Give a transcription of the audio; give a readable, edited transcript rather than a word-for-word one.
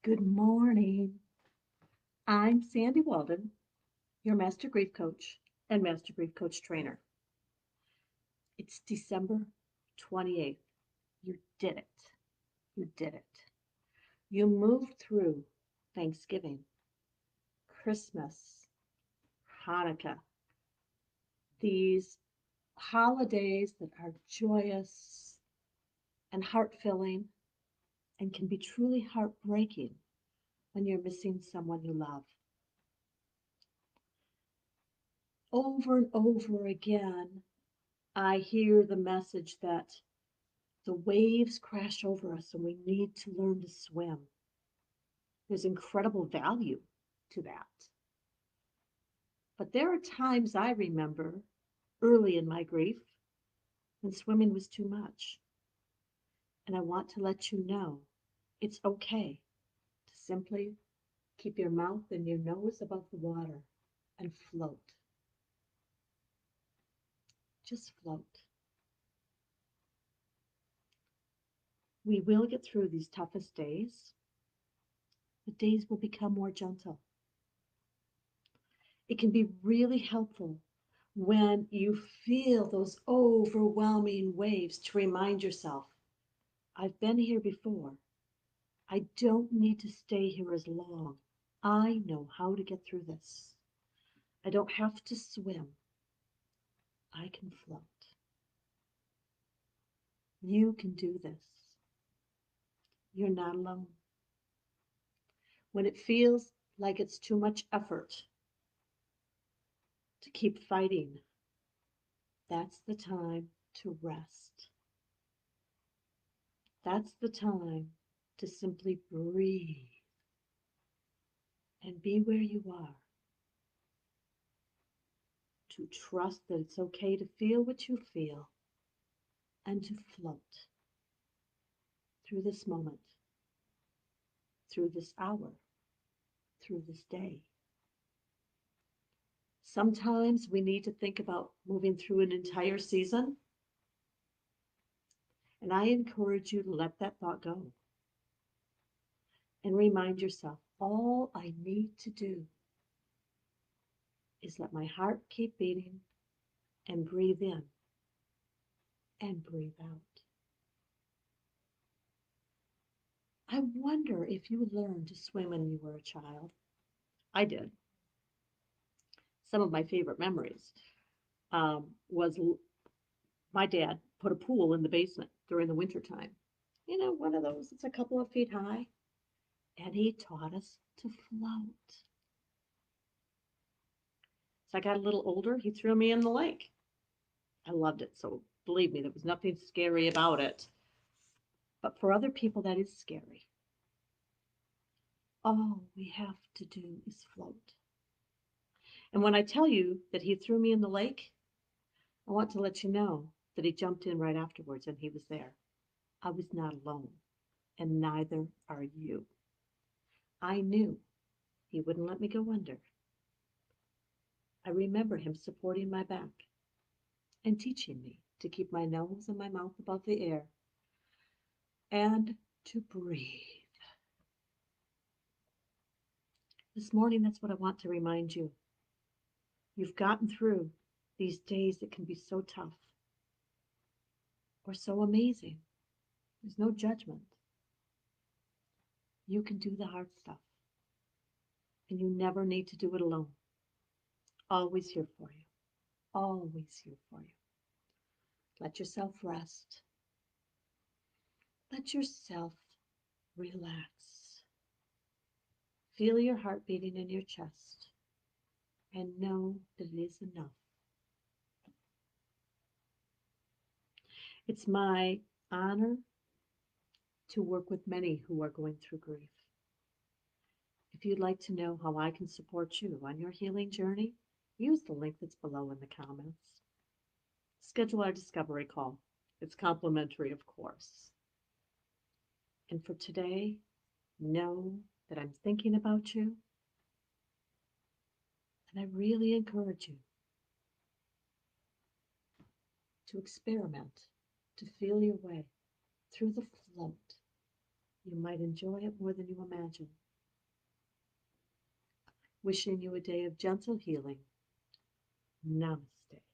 Good morning. I'm Sandy Walden, your Master Grief Coach and Master Grief Coach Trainer. It's December 28th. You did it. You did it. You moved through Thanksgiving, Christmas, Hanukkah, these holidays that are joyous and heart filling and can be truly heartbreaking when you're missing someone you love. Over and over again, I hear the message that the waves crash over us and we need to learn to swim. There's incredible value to that. But there are times I remember early in my grief when swimming was too much. And I want to let you know it's okay to simply keep your mouth and your nose above the water and float. Just float. We will get through these toughest days. The days will become more gentle. It can be really helpful when you feel those overwhelming waves to remind yourself, I've been here before. I don't need to stay here as long. I know how to get through this. I don't have to swim. I can float. You can do this. You're not alone. When it feels like it's too much effort to keep fighting, that's the time to rest. That's the time to simply breathe and be where you are. To trust that it's okay to feel what you feel and to float through this moment, through this hour, through this day. Sometimes we need to think about moving through an entire season, and I encourage you to let that thought go and remind yourself all I need to do is let my heart keep beating and breathe in and breathe out. I wonder if you learned to swim when you were a child. I did. Some of my favorite memories was my dad put a pool in the basement during the winter time. You know, one of those that's a couple of feet high. And he taught us to float. As I got a little older, he threw me in the lake. I loved it. So believe me, there was nothing scary about it. But for other people, that is scary. All we have to do is float. And when I tell you that he threw me in the lake, I want to let you know that he jumped in right afterwards and he was there. I was not alone, and neither are you. I knew he wouldn't let me go under. I remember him supporting my back and teaching me to keep my nose and my mouth above the air and to breathe. This morning, that's what I want to remind you. You've gotten through these days that can be so tough or so amazing. There's no judgment. You can do the hard stuff, and you never need to do it alone. Always here for you. Always here for you. Let yourself rest. Let yourself relax. Feel your heart beating in your chest and know that it is enough. It's my honor to work with many who are going through grief. If you'd like to know how I can support you on your healing journey, use the link that's below in the comments. Schedule our discovery call. It's complimentary, of course. And for today, know that I'm thinking about you, and I really encourage you to experiment, to feel your way through the float. You might enjoy it more than you imagine. Wishing you a day of gentle healing. Namaste.